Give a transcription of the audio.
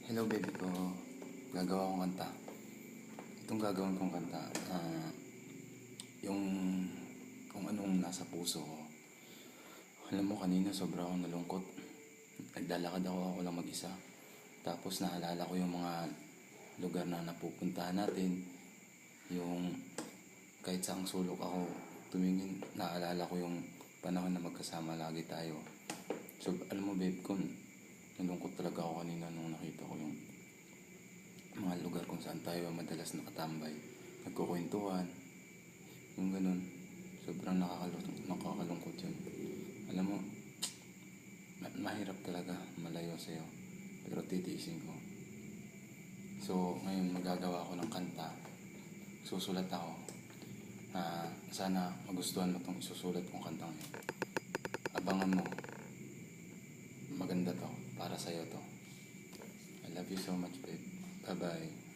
Hello baby ko, gagawa akong kanta. Itong gagawin kong kanta, yung kung anong nasa puso ko. Alam mo kanina sobra akong nalungkot. Naglalakad ako lang mag-isa. Tapos naalala ko yung mga lugar na napupuntahan natin. Yung kahit saang sulok ako tumingin, naalala ko yung panahon na magkasama lagi tayo. So alam mo babe ko, nalungkot talaga ako kanina nung nakita ko yung mga lugar kung saan tayo madalas nakatambay, nagkukwentuhan, yung ganun. Sobrang nakakalungkot yun. Alam mo, mahirap talaga malayo sa'yo, pero titiisin ko. So ngayon magagawa ako ng kanta, susulat ako na sana magustuhan mo tong isusulat kong kantang yun. Abangan mo, maganda to, para sa'yo to. I love you so much babe. Bye bye.